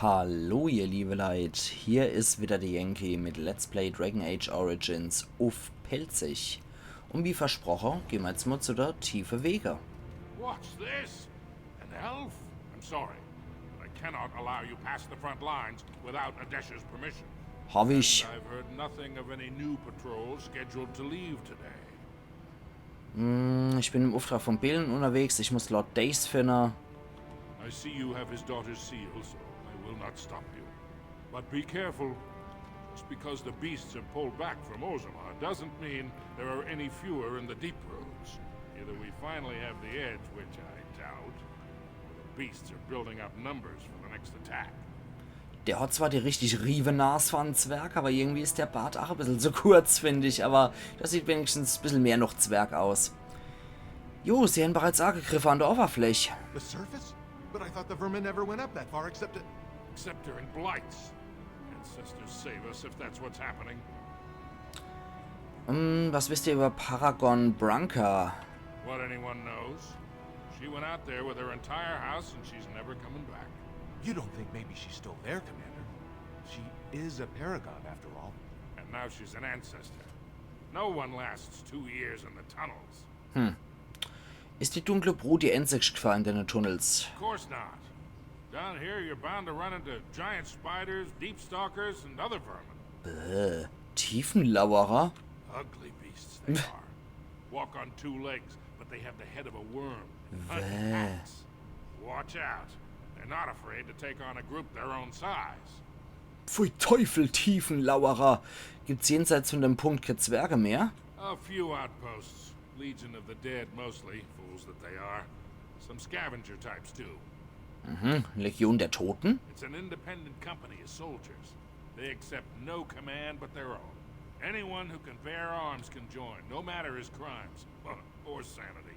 Hallo ihr liebe Leid, hier ist wieder der Yankee mit Let's Play Dragon Age Origins auf Pelzig. Und wie versprochen, gehen wir jetzt mal zu der tiefe Wege. What's this? An elf? I'm sorry, but I cannot allow you past the front lines without Adesh's permission. Hab ich. And I've heard nothing of any new patrols scheduled to leave today. Ich bin im Auftrag von Belen unterwegs, ich muss Lord Dace finden. I see you have his daughter's seal, so I will not stop you. But be careful. Just because the beasts have pulled back from Ozamar doesn't mean there are any fewer in the deep roads. Either we finally have the edge, which I doubt, or the beasts are building up numbers for the next attack. Der hat zwar die richtig rieve Nase von Zwerg, aber irgendwie ist der Bart auch ein bisschen zu kurz, finde ich. Aber das sieht wenigstens ein bisschen mehr noch Zwerg aus. Jo, sie haben bereits angegriffen an der Oberfläche. The surface? But I thought the vermin never went up that far except to... Except during blights. Ancestors save us if that's what's happening. Was wisst ihr über Paragon Branka? What anyone knows. She went out there with her entire house and she's never coming back. You don't think maybe she's still there, Commander? She is a paragon, after all. And now she's an ancestor. No one lasts 2 years in the tunnels. Ist die dunkle Brut die einzigste Gefahr in den Tunnels? Of course not. Down here you're bound to run into giant spiders, deep stalkers, and other vermin. Tiefenlauerer? Ugly beasts they are. Walk on 2 legs, but they have the head of a worm. Hunt ants. Watch out. They're not afraid to take on a group their own size. Pfui Teufel, Tiefenlauerer. Gibt's jenseits von dem Punkt keine Zwerge mehr? A few outposts. Legion of the Dead mostly, fools that they are. Some scavenger types too. Legion der Toten? It's an independent company of soldiers. They accept no command but their own. Anyone who can bear arms can join, no matter his crimes or sanity.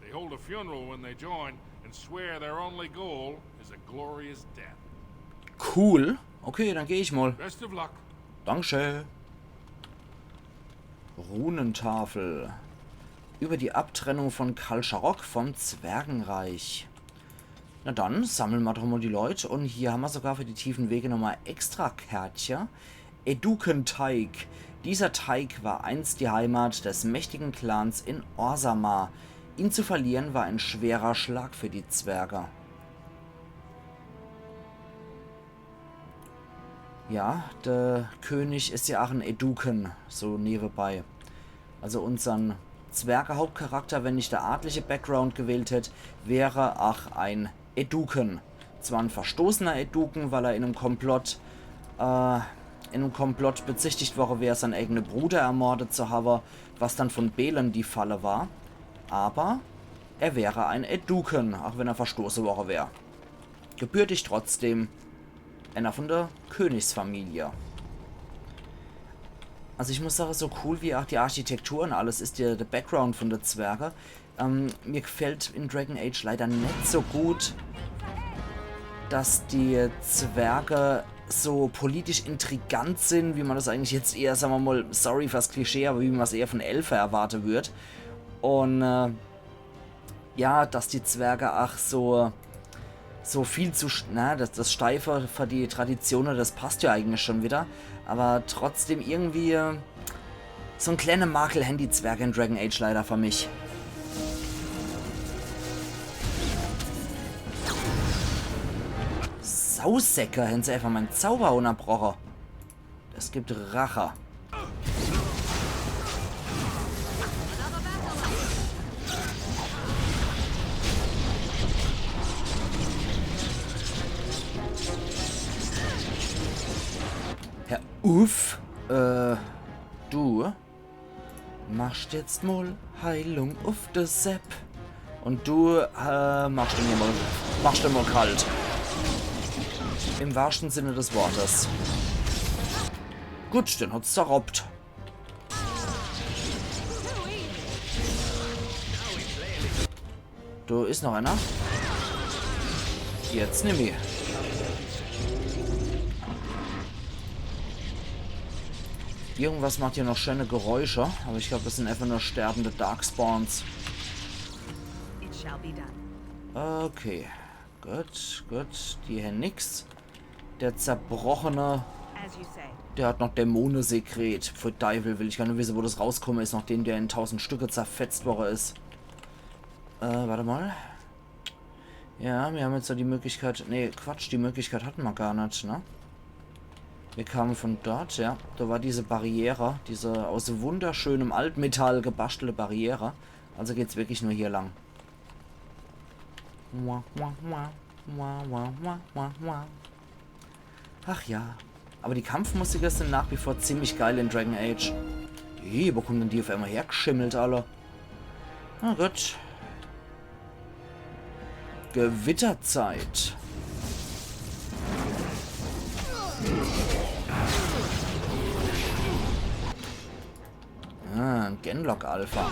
They hold a funeral when they join and swear their only goal is a glorious death. Cool. Okay, dann gehe ich mal. Best of luck. Dankeschön. Runentafel. Über die Abtrennung von Kalcharok vom Zwergenreich. Na dann, sammeln wir doch mal die Leute. Und hier haben wir sogar für die tiefen Wege nochmal extra Kärtchen. Edukenteig. Dieser Teig war einst die Heimat des mächtigen Clans in Orzammar. Ihn zu verlieren war ein schwerer Schlag für die Zwerge. Ja, der König ist ja auch ein Eduken, so nebenbei. Also unseren Zwerge-Hauptcharakter, wenn ich der adlige Background gewählt hätte, wäre auch ein Eduken. Zwar ein verstoßener Eduken, weil er in einem Komplott bezichtigt worden wäre, seinen eigenen Bruder ermordet zu haben, was dann von Belen die Falle war. Aber er wäre ein Eduken, auch wenn er verstoßen worden wäre. Gebürtig trotzdem einer von der Königsfamilie. Also ich muss sagen, so cool wie auch die Architektur und alles ist der Background von der Zwerge. Mir gefällt in Dragon Age leider nicht so gut, dass die Zwerge so politisch intrigant sind, wie man das eigentlich jetzt eher, sagen wir mal, sorry fürs Klischee, aber wie man es eher von Elfen erwarten wird. Und ja, dass die Zwerge auch so viel zu... das Steife für die Traditionen, das passt ja eigentlich schon wieder. Aber trotzdem irgendwie so ein kleiner Makel haben die Zwerge in Dragon Age leider für mich. Sausäcke, haben sie einfach meinen Zauber unterbrochen. Das gibt Rache. Herr Uff, du machst jetzt mal Heilung auf der Sepp. Und du machst den mal kalt. Im wahrsten Sinne des Wortes. Gut, den hat's zerrobt. Du, ist noch einer? Jetzt nimm ihn. Irgendwas macht hier noch schöne Geräusche, aber ich glaube, das sind einfach nur sterbende Darkspawns. Okay. Gut, gut. Die hier nix. Der zerbrochene, der hat noch Dämonensekret. Für Teufel will ich gar nicht wissen, wo das rauskommen ist, nachdem der in 1000 Stücke zerfetzt worden ist. Warte mal. Ja, wir haben jetzt so die Möglichkeit... Nee, Quatsch, die Möglichkeit hatten wir gar nicht, ne? Wir kamen von dort, ja. Da war diese Barriere, diese aus wunderschönem Altmetall gebastelte Barriere. Also geht's wirklich nur hier lang. Ach ja. Aber die Kampfmusiker sind nach wie vor ziemlich geil in Dragon Age. Hey, wo kommen denn die auf einmal hergeschimmelt, alle? Na gut. Gewitterzeit. Ah, ein Genlock Alpha.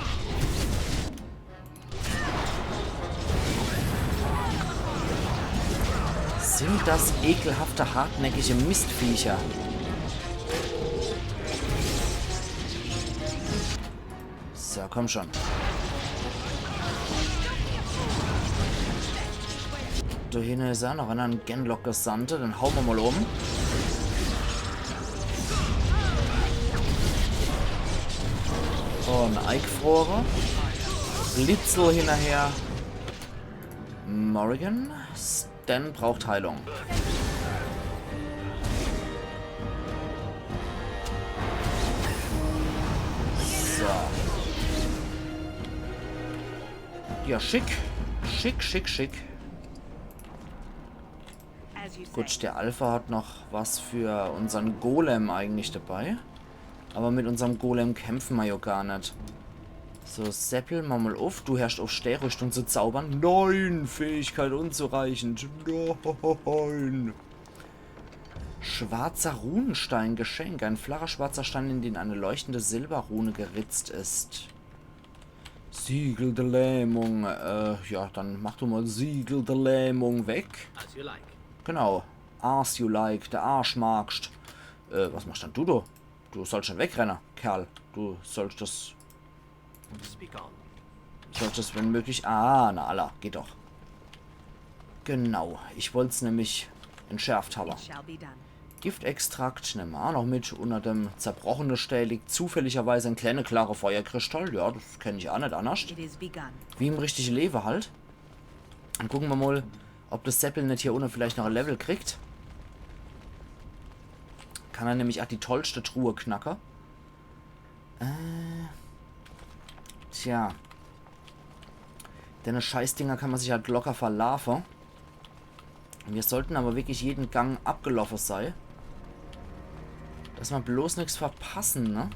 Sind das ekelhafte, hartnäckige Mistviecher? So, komm schon. Da hinten ist auch noch ein Genlock-Gesandte. Dann hauen wir mal um. Oh, ein Eikfrohre. Blitzel hinterher. Morrigan. Stan braucht Heilung. So. Ja, schick. Schick, schick, schick. Gut, der Alpha hat noch was für unseren Golem eigentlich dabei. Aber mit unserem Golem kämpfen wir ja gar nicht. So, Seppel, mach mal auf. Du herrschst auf Stehrüstung zu zaubern. Nein, Fähigkeit unzureichend. Nein. Schwarzer Runenstein, Geschenk. Ein flacher schwarzer Stein, in den eine leuchtende Silberrune geritzt ist. Siegel der Lähmung. Ja, dann mach du mal Siegel der Lähmung weg. As you like. Genau. As you like. Der Arsch magst. Was machst denn du da? Du sollst schon wegrennen, Kerl. Du sollst das... Speak on. Sollst das, wenn möglich... Ah, na Allah. Geht doch. Genau. Ich wollte es nämlich entschärft haben. Giftextrakt nehmen wir auch noch mit. Unter dem zerbrochenen Stell liegt zufälligerweise ein kleiner, klarer Feuerkristall. Ja, das kenne ich auch nicht anders. Wie im richtigen Leben halt. Dann gucken wir mal, ob das Seppel nicht hier unten vielleicht noch ein Level kriegt. Kann er nämlich auch die tollste Truhe knacken. Tja. Denn Scheißdinger kann man sich halt locker verlaufen. Wir sollten aber wirklich jeden Gang abgelaufen sein. Dass wir bloß nichts verpassen, ne?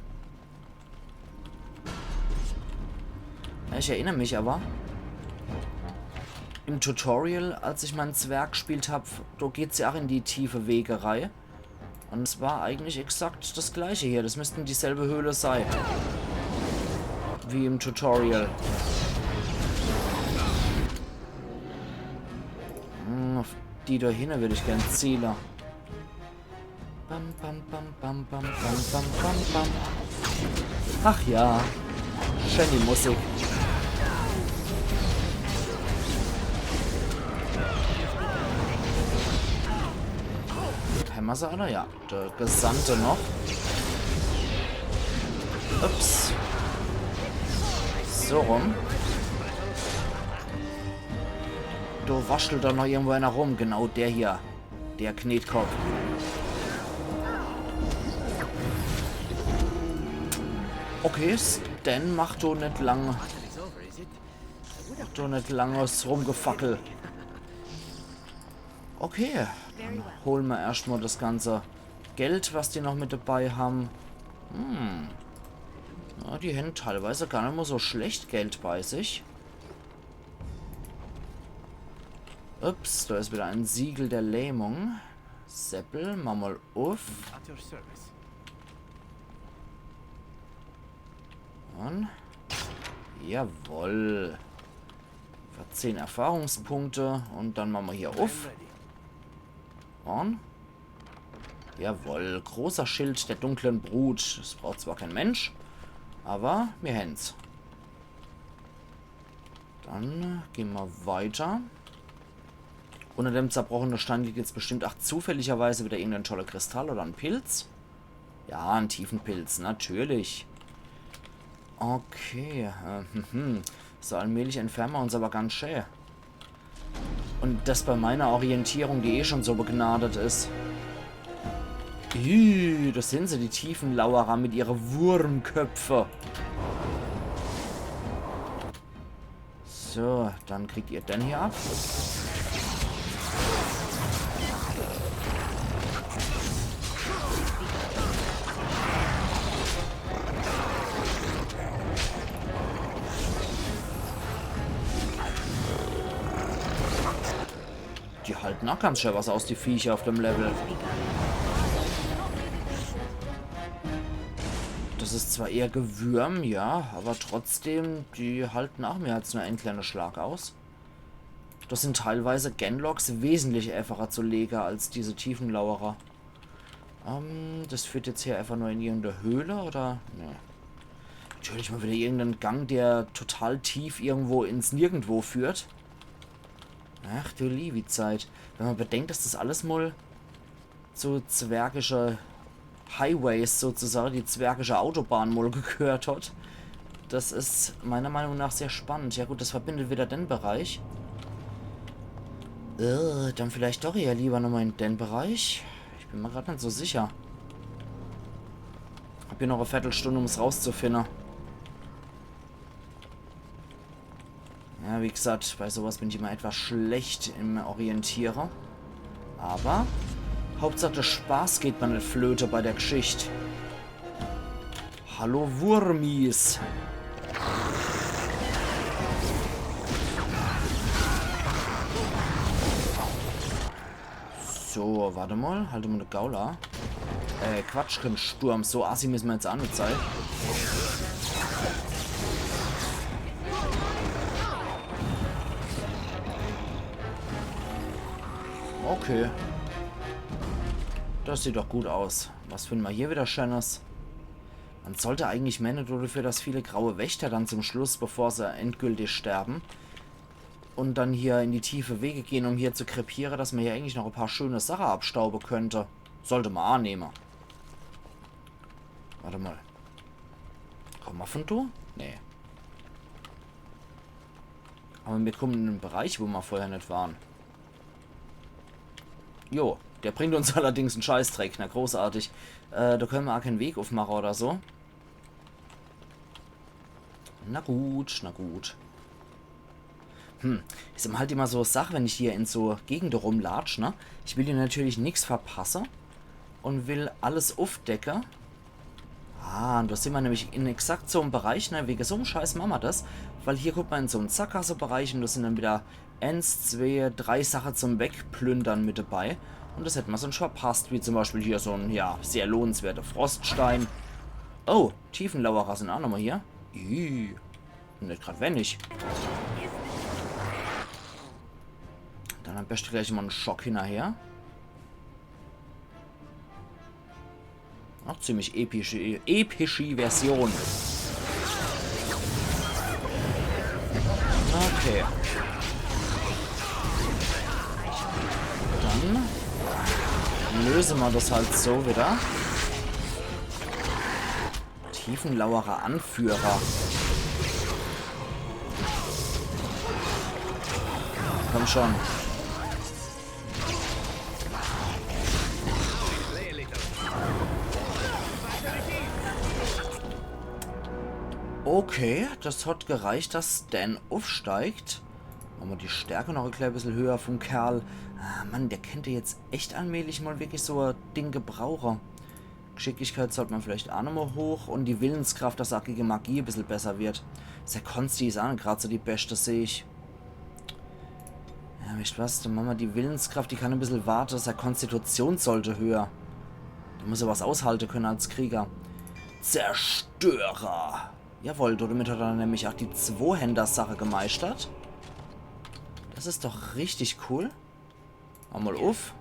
Ja, ich erinnere mich aber. Im Tutorial, als ich meinen Zwerg gespielt habe, da geht es ja auch in die tiefe Wegerei. Und es war eigentlich exakt das gleiche hier. Das müssten dieselbe Höhle sein. Wie im Tutorial. Auf die da hinten würde ich gern zielen. Bam, bam, bam, bam, bam, bam, bam, bam, bam. Ach ja. Schön die Musik. Haben wir sie alle? Ja. Der Gesandte noch. Ups. So rum. Du waschelt da noch irgendwo einer rum. Genau der hier. Der Knetkopf. Okay, Stan macht du nicht lang. Macht du nicht langes Rumgefackel. Okay, dann holen wir erstmal das ganze Geld, was die noch mit dabei haben. Ja, die haben teilweise gar nicht mehr so schlecht Geld bei sich. Ups, da ist wieder ein Siegel der Lähmung. Seppel, mach mal auf. At your service. Und jawohl. Für 10 Erfahrungspunkte. Und dann machen wir hier auf. Und jawohl. Großer Schild der dunklen Brut. Das braucht zwar kein Mensch, aber wir hängen's. Dann gehen wir weiter. Unter dem zerbrochenen Stein liegt jetzt bestimmt auch zufälligerweise wieder irgendein toller Kristall oder ein Pilz. Ja, ein Tiefenpilz, natürlich. Okay. So allmählich entfernen wir uns aber ganz schön. Und das bei meiner Orientierung, die eh schon so begnadet ist. Das sind sie, die Tiefenlauerer mit ihren Wurmköpfe. So, dann kriegt ihr den hier ab. Die halten auch ganz schön was aus, die Viecher auf dem Level. Das ist zwar eher Gewürm, ja, aber trotzdem, die halten auch mehr als nur einen kleinen Schlag aus. Das sind teilweise Genlocks wesentlich einfacher zu legen als diese Tiefenlauerer. Das führt jetzt hier einfach nur in irgendeine Höhle, oder? Ne. Natürlich mal wieder irgendeinen Gang, der total tief irgendwo ins Nirgendwo führt. Ach du liebe Zeit. Wenn man bedenkt, dass das alles mal so zwergische Highways sozusagen, die zwergische Autobahn mal gehört hat. Das ist meiner Meinung nach sehr spannend. Ja gut, das verbindet wieder den Bereich. Dann vielleicht doch eher lieber nochmal in den Bereich. Ich bin mir gerade nicht so sicher. Hab hier noch eine Viertelstunde, um es rauszufinden. Ja, wie gesagt, bei sowas bin ich immer etwas schlecht im Orientieren. Aber Hauptsache der Spaß geht man nicht flöte bei der Geschichte. Hallo Wurmis. So, warte mal. Halte mal eine Gaula. Quatsch, kein Sturm. So assi müssen wir jetzt auch nicht sein. Okay. Das sieht doch gut aus. Was finden wir hier wieder Schönes? Man sollte eigentlich meinen, dafür, dass viele graue Wächter dann zum Schluss, bevor sie endgültig sterben, und dann hier in die tiefe Wege gehen, um hier zu krepieren, dass man hier eigentlich noch ein paar schöne Sachen abstauben könnte. Sollte man annehmen. Warte mal. Komm mal von du? Nee. Aber wir kommen in einen Bereich, wo wir vorher nicht waren. Jo, der bringt uns allerdings einen Scheißdreck. Na, großartig. Da können wir auch keinen Weg aufmachen oder so. Na gut, na gut. Ist immer halt immer so eine Sache, wenn ich hier in so Gegenden rumlatsch, ne? Ich will hier natürlich nichts verpassen und will alles aufdecken. Ah, und da sind wir nämlich in exakt so einem Bereich, ne? Wegen so einem Scheiß machen wir das. Weil hier guckt man in so einen Sackgasse-Bereich und da sind dann wieder 1, 2, 3 Sachen zum Wegplündern mit dabei. Und das hätten wir sonst verpasst, wie zum Beispiel hier so ein, ja, sehr lohnenswerter Froststein. Oh, Tiefenlauerer sind auch nochmal hier. Nicht gerade wenig. Dann am besten gleich mal einen Schock hinterher. Auch ziemlich epische Version. Okay. Dann lösen wir das halt so wieder. Tiefenlauerer Anführer. Komm schon. Okay, das hat gereicht, dass Dan aufsteigt. Machen wir die Stärke noch ein klein bisschen höher vom Kerl. Ah, Mann, der könnte jetzt echt allmählich mal wirklich so ein Ding gebrauchen. Geschicklichkeit sollte man vielleicht auch nochmal hoch und die Willenskraft, dass sackige Magie ein bisschen besser wird. Der Konsti ist auch nicht gerade so die beste, sehe ich. Ja, weißt du was? Dann machen wir die Willenskraft, die kann ein bisschen warten. Der Konstitution sollte höher. Da muss er was aushalten können als Krieger. Zerstörer! Jawohl, damit hat er nämlich auch die Zweihänder-Sache gemeistert. Das ist doch richtig cool. Mal auf.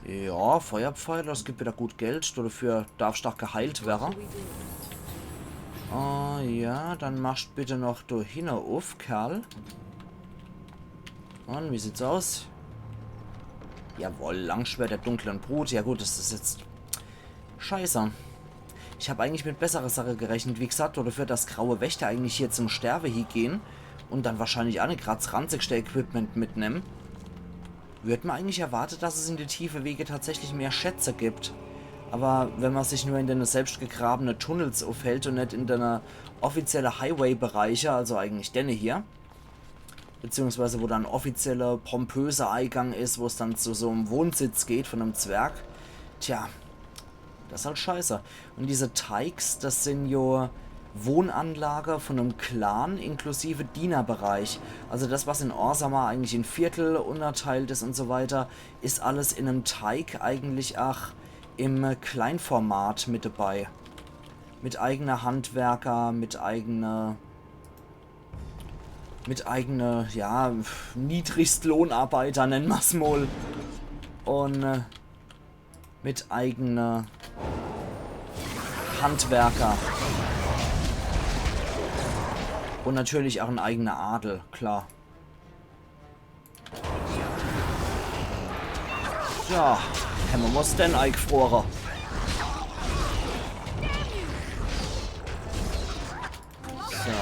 Ja, Feuerpfeil, das gibt wieder gut Geld. Dafür darf stark geheilt werden. Oh ja, dann machst bitte noch du hin auf, Kerl. Und wie sieht's aus? Jawohl, Langschwert der dunklen Brut. Ja gut, das ist jetzt... Scheiße. Ich habe eigentlich mit besserer Sache gerechnet. Wie gesagt, oder für das graue Wächter eigentlich hier zum Sterbehi gehen und dann wahrscheinlich auch nicht gerade das ranzigste Equipment mitnehmen. Wird man eigentlich erwartet, dass es in die tiefe Wege tatsächlich mehr Schätze gibt. Aber wenn man sich nur in den selbst gegrabenen Tunnels aufhält und nicht in den offiziellen Highway-Bereiche, also eigentlich denne hier, beziehungsweise wo dann offizieller, pompöser Eingang ist, wo es dann zu so einem Wohnsitz geht von einem Zwerg, tja, das ist halt scheiße. Und diese Teigs, das sind ja Wohnanlage von einem Clan inklusive Dienerbereich. Also das, was in Orzammar eigentlich in Viertel unterteilt ist und so weiter, ist alles in einem Teig eigentlich auch im Kleinformat mit dabei. Mit eigener Handwerker, mit eigener, ja, Niedrigstlohnarbeiter, nennen wir es mal. Und mit eigener Handwerker. Und natürlich auch ein eigener Adel, klar. Ja, haben wir muss denn eingefroren. So.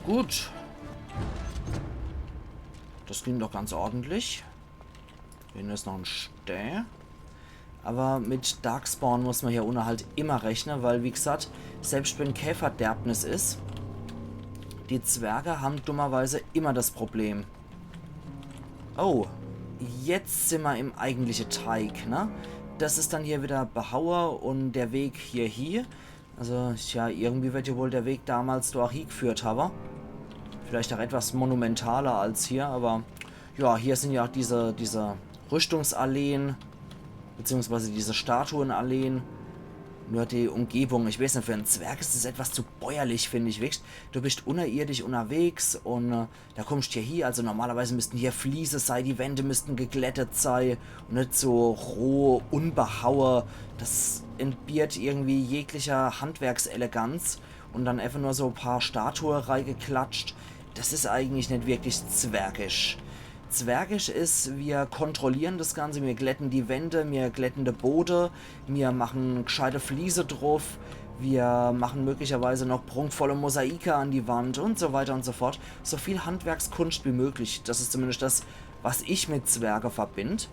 Gut. Das ging doch ganz ordentlich. Hier ist noch ein Stäh. Aber mit Darkspawn muss man hier ohne halt immer rechnen, weil wie gesagt, selbst wenn Käferderbnis ist, die Zwerge haben dummerweise immer das Problem. Oh, jetzt sind wir im eigentlichen Teig, ne? Das ist dann hier wieder Behauer und der Weg hier. Also, ja, irgendwie wird ja wohl der Weg damals durch hier geführt haben. Vielleicht auch etwas monumentaler als hier, aber ja, hier sind ja auch diese Rüstungsalleen, beziehungsweise diese Statuenalleen. Nur die Umgebung, ich weiß nicht, für einen Zwerg ist das etwas zu bäuerlich, finde ich, wirklich. Du bist unterirdisch unterwegs und da kommst du hier, also normalerweise müssten hier Fliese sein, die Wände müssten geglättet sein und nicht so roh, unbehaue. Das entbehrt irgendwie jeglicher Handwerkseleganz und dann einfach nur so ein paar Statuen reingeklatscht. Das ist eigentlich nicht wirklich zwergisch. Zwergisch ist, wir kontrollieren das Ganze, wir glätten die Wände, wir glätten den Boden, wir machen gescheite Fliese drauf, wir machen möglicherweise noch prunkvolle Mosaike an die Wand und so weiter und so fort. So viel Handwerkskunst wie möglich, das ist zumindest das, was ich mit Zwerge verbinde.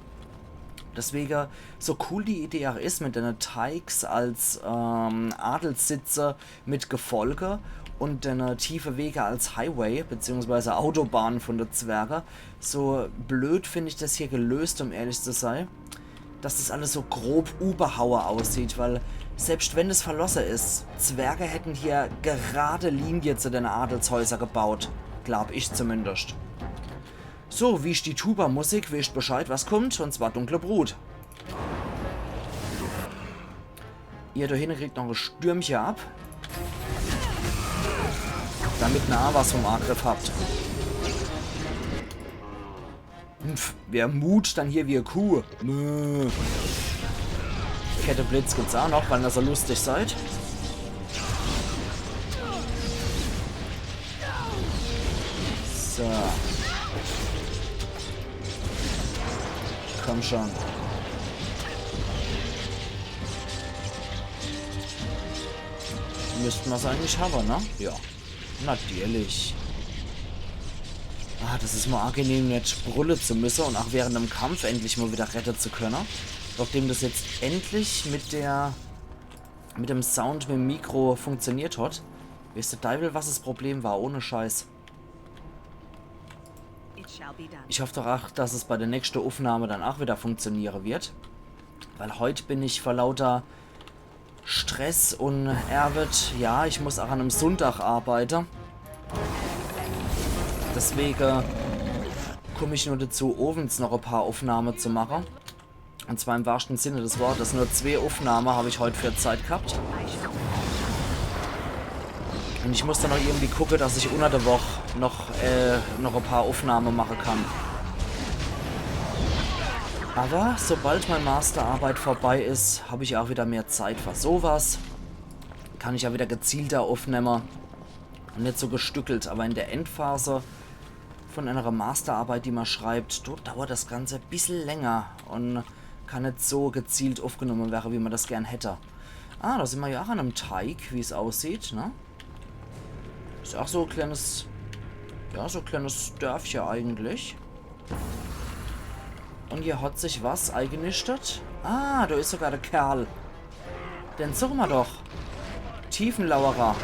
Deswegen, so cool die Idee auch ist, mit den Teigs als Adelssitze mit Gefolge und eine tiefe Wege als Highway bzw. Autobahn von der Zwerge. So blöd finde ich das hier gelöst, um ehrlich zu sein, dass das alles so grob Überhauer aussieht, weil selbst wenn es verlassen ist, Zwerge hätten hier gerade Linie zu den Adelshäusern gebaut. Glaub ich zumindest. So, wie ist die Tuba-Musik? Wisst Bescheid, was kommt? Und zwar Dunkle Brut. Ihr da hinten kriegt noch ein Stürmchen ab. Damit ihr auch was vom Angriff habt. Wer Mut, dann hier wie eine Kuh. Kette Blitz gibt's auch noch, weil ihr so lustig seid. So. Komm schon. Müssten wir es eigentlich haben, ne? Ja. Natürlich. Ah, das ist mal angenehm, nicht brüllen zu müssen und auch während dem Kampf endlich mal wieder retten zu können. Nachdem das jetzt endlich mit dem Sound mit dem Mikro funktioniert hat. Weißt du, Teufel, was das Problem war? Ohne Scheiß. Ich hoffe doch auch, dass es bei der nächsten Aufnahme dann auch wieder funktionieren wird. Weil heute bin ich vor lauter Stress und Arbeit, ja, ich muss auch an einem Sonntag arbeiten. Deswegen komme ich nur dazu, abends noch ein paar Aufnahmen zu machen. Und zwar im wahrsten Sinne des Wortes. Nur 2 Aufnahmen habe ich heute für Zeit gehabt. Und ich muss dann noch irgendwie gucken, dass ich unter der Woche noch ein paar Aufnahmen machen kann. Aber sobald meine Masterarbeit vorbei ist, habe ich auch wieder mehr Zeit für sowas. kann ich ja wieder gezielter aufnehmen. Und nicht so gestückelt. Aber in der Endphase von einer Masterarbeit, die man schreibt, dort dauert das Ganze ein bisschen länger. Und kann nicht so gezielt aufgenommen werden, wie man das gern hätte. Ah, da sind wir ja auch an einem Teig, wie es aussieht, ne? Ist auch so ein kleines... Ja, so ein kleines Dörfchen eigentlich. Und hier hat sich was eingenistet. Ah, da ist sogar der Kerl. Den suchen wir doch. Tiefenlauerer.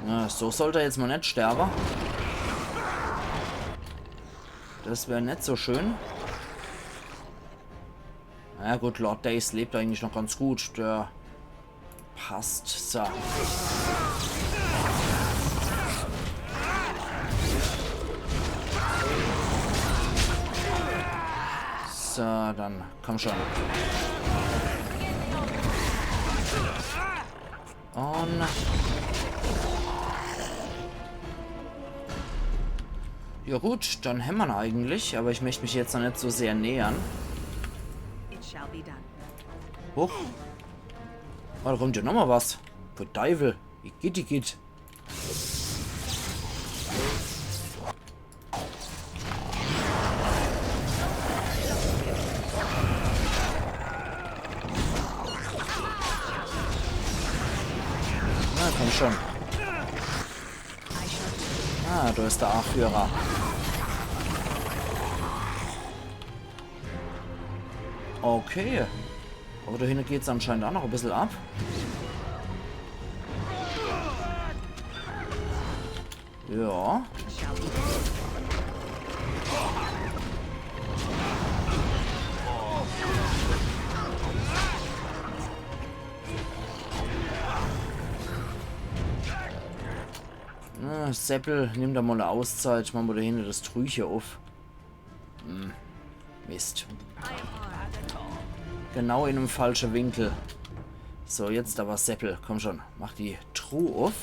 Ja, so sollte er jetzt mal nicht sterben. Das wäre nicht so schön. Na gut, Lord Dace lebt eigentlich noch ganz gut. Der passt. So. So, dann komm schon. Und... Ja gut, dann hämmern eigentlich, aber ich möchte mich jetzt noch nicht so sehr nähern. Hoch. Oh, da kommt ja nochmal was. Für Teufel. Wie geht die geht? Na, komm schon. Ah, da ist der A-Führer. Okay. Aber da hinten geht es anscheinend auch noch ein bisschen ab. Ja. Na, Seppel, nimm da mal eine Auszeit. Machen wir da hinten das Trüche auf. Mist. Genau in einem falschen Winkel. So, jetzt aber Seppel. Komm schon. Mach die Truhe auf.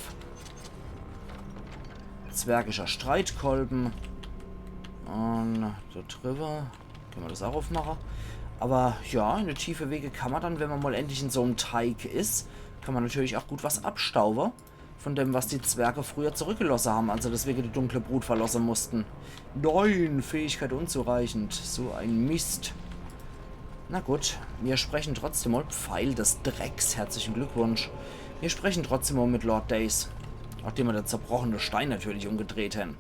Zwergischer Streitkolben. Und da drüber. Können wir das auch aufmachen. Aber ja, in der tiefe Wege kann man dann, wenn man mal endlich in so einem Teig ist, kann man natürlich auch gut was abstauben. Von dem, was die Zwerge früher zurückgelassen haben, also deswegen die dunkle Brut verlassen mussten. 9, Fähigkeit unzureichend. So ein Mist. Na gut, wir sprechen trotzdem mal. Pfeil des Drecks, herzlichen Glückwunsch. Wir sprechen trotzdem mal mit Lord Dace. Nachdem wir der zerbrochene Stein natürlich umgedreht haben.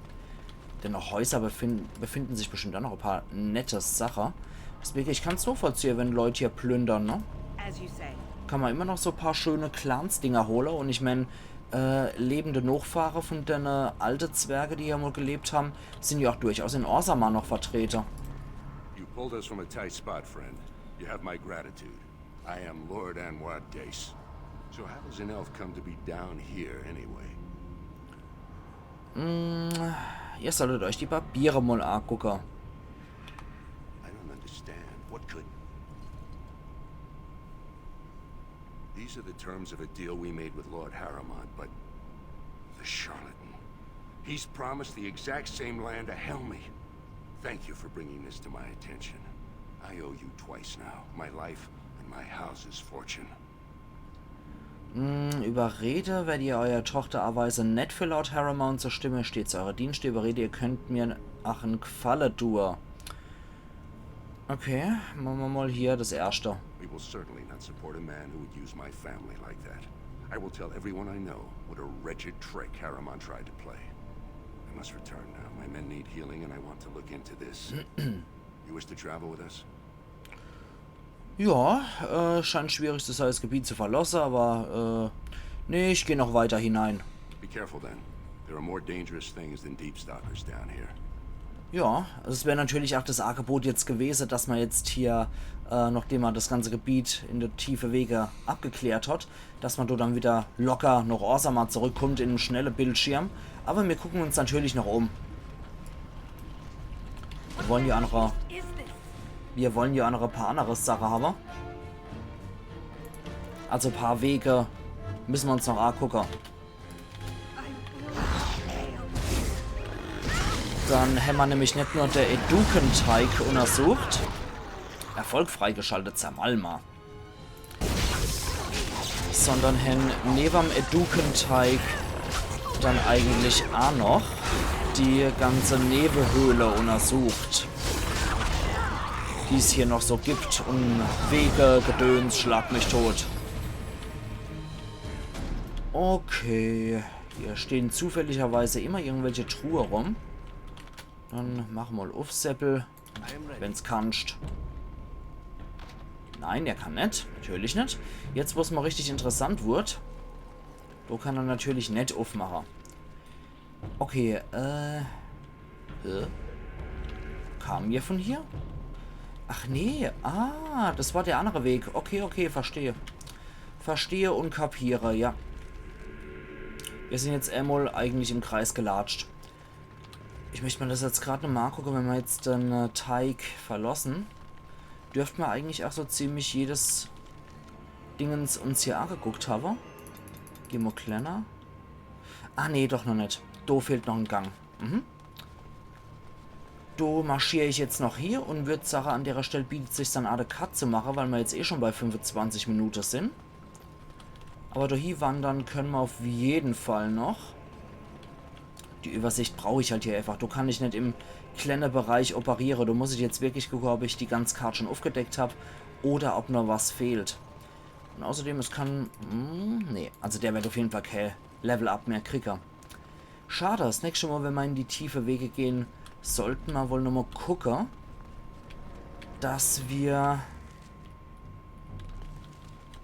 Denn noch Häuser befinden sich bestimmt auch noch ein paar nette Sachen. Deswegen, ich kann es so vollziehen, wenn Leute hier plündern, ne? Kann man immer noch so ein paar schöne Clans-Dinger holen. Und ich meine, lebende Nachfahre von den alten Zwerge, die hier mal gelebt haben, sind ja auch durchaus in Orzammar noch vertreten. You pulled us from a tight spot, friend. You have my gratitude. I am Lord Anwar Dace. So how does an elf come to be down here anyway? Ihr solltet euch die Papiere mal angucken. I don't understand. What could... These are the terms of a deal we made with Lord Harriman, but... the charlatan. He's promised the exact same land to Helmy. Thank you for bringing this to my attention. I owe you twice now. My life and my house's fortune. Überrede, wenn ihr eurer Tochter erweise nett für Lord Harriman zur Stimme steht, zu eurer Dienste überrede, ihr könnt mir ach einen Gefallen tun. Okay, machen wir mal hier das erste. We will certainly not support a man who would use my family like that. I will tell everyone I know what a wretched trick Harriman tried to play. I must return now. My men need healing and I want to look into this. You wish to travel with us? Ja, scheint schwierig zu sein, das Gebiet zu verlassen, aber nee, ich gehe noch weiter hinein. Be careful then. There are more dangerous things than deep stalkers down here. Ja, also es wäre natürlich auch das Angebot jetzt gewesen, dass man jetzt hier, nachdem man das ganze Gebiet in der tiefe Wege abgeklärt hat, dass man dort dann wieder locker nach Orzammar zurückkommt in einem schnellen Bildschirm. Aber wir gucken uns natürlich noch um. Wir wollen ja andere paar andere Sachen haben. Also ein paar Wege müssen wir uns noch angucken. Dann haben wir nämlich nicht nur der Edukenteig untersucht. Erfolg freigeschaltet, Zamalma. sondern hen nebam Edukenteig dann eigentlich auch noch die ganze Nebelhöhle untersucht, die es hier noch so gibt, und Wege, Gedöns, schlag mich tot. Okay, hier stehen zufälligerweise immer irgendwelche Truhe rum. Dann machen wir mal auf, Seppel, wenn's kannst. Nein, er kann nicht. Natürlich nicht. Jetzt, wo es mal richtig interessant wird, so kann er natürlich nicht aufmachen. Okay, kamen wir von hier? Ach nee, das war der andere Weg. Okay, okay, verstehe. Verstehe und kapiere, ja. Wir sind jetzt einmal eigentlich im Kreis gelatscht. Ich möchte mir das jetzt gerade nochmal angucken, wenn wir jetzt den Teig verlassen. Dürften wir eigentlich auch so ziemlich jedes Dingens uns hier angeguckt haben. Gehen wir kleiner. Ah, nee, doch noch nicht. Da fehlt noch ein Gang. Da marschiere ich jetzt noch hier und würde sagen, an der Stelle bietet es sich dann eine Cut zu machen, weil wir jetzt eh schon bei 25 Minuten sind. Aber da hier wandern können wir auf jeden Fall noch. Die Übersicht brauche ich halt hier einfach. Da kann ich nicht im kleinen Bereich operieren. Da muss ich jetzt wirklich gucken, ob ich die ganze Karte schon aufgedeckt habe oder ob noch was fehlt. Und außerdem, es kann... nee, also der wird auf jeden Fall kein Level-Up mehr kriegen. Schade, das nächste Mal, wenn wir in die tiefe Wege gehen, sollten wir wohl nochmal gucken, dass wir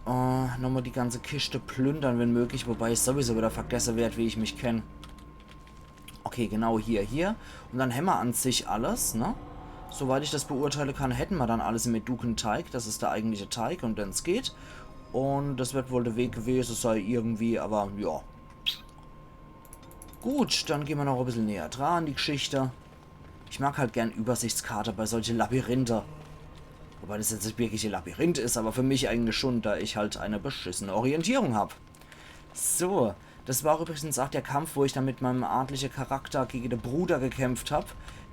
nochmal die ganze Kiste plündern, wenn möglich, wobei ich sowieso wieder vergessen werde, wie ich mich kenne. Okay, genau, hier. Und dann haben wir an sich alles, ne? Soweit ich das beurteilen kann, hätten wir dann alles im Edukenteig. Das ist der eigentliche Teig, um den es geht. Und das wird wohl der Weg gewesen sein, irgendwie, aber ja. Gut, dann gehen wir noch ein bisschen näher dran an die Geschichte. Ich mag halt gern Übersichtskarte bei solchen Labyrinthe. Wobei das jetzt nicht wirklich ein Labyrinth ist, aber für mich eigentlich schon, da ich halt eine beschissene Orientierung habe. So, das war übrigens auch der Kampf, wo ich dann mit meinem adlichen Charakter gegen den Bruder gekämpft habe,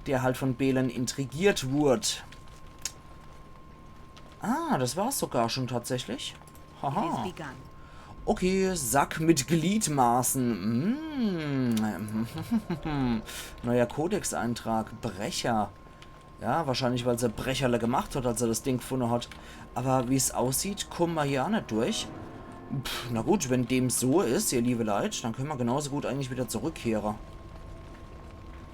der halt von Belen intrigiert wurde. Ah, das war es sogar schon tatsächlich. Haha. Okay, Sack mit Gliedmaßen. Neuer Kodex-Eintrag. Brecher. Ja, wahrscheinlich, weil sie Brecherle gemacht hat, als er das Ding gefunden hat. Aber wie es aussieht, kommen wir hier auch nicht durch. Na gut, wenn dem so ist, ihr liebe Leute, dann können wir genauso gut eigentlich wieder zurückkehren.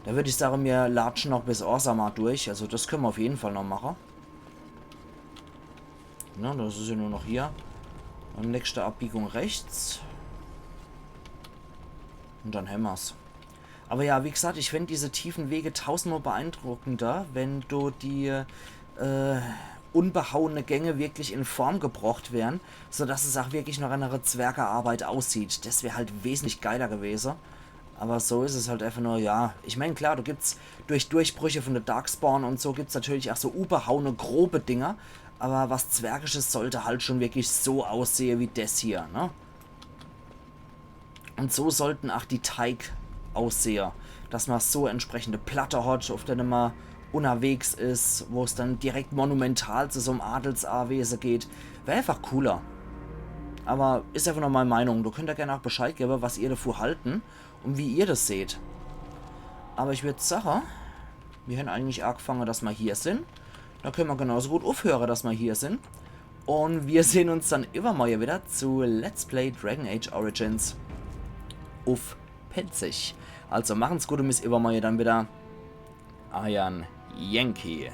Da würde ich sagen, wir latschen noch bis Orzammar durch. Also das können wir auf jeden Fall noch machen. Na, das ist ja nur noch hier. Und nächste Abbiegung rechts. Und dann haben wir's. Aber ja, wie gesagt, ich finde diese tiefen Wege tausendmal beeindruckender, wenn du die unbehauene Gänge wirklich in Form gebracht werden, sodass es auch wirklich noch eine Zwergearbeit aussieht. Das wäre halt wesentlich geiler gewesen. Aber so ist es halt einfach nur, ja. Ich meine, klar, du gibt's durch Durchbrüche von der Darkspawn und so gibt's natürlich auch so überhauene, grobe Dinger. Aber was Zwergisches sollte halt schon wirklich so aussehen wie das hier, ne? Und so sollten auch die Teig aussehen. Dass man so entsprechende Platte hat, auf der man unterwegs ist, wo es dann direkt monumental zu so einem Adelsanwesen geht. Wäre einfach cooler. Aber ist einfach nur meine Meinung. Du könnt ja gerne auch Bescheid geben, was ihr davor halten und wie ihr das seht. Aber ich würde sagen, wir haben eigentlich angefangen, dass wir hier sind. Da können wir genauso gut aufhören, dass wir hier sind. Und wir sehen uns dann immer wieder zu Let's Play Dragon Age Origins auf Penzig. Also machen's gut und bis immer dann wieder. Iron Yankee.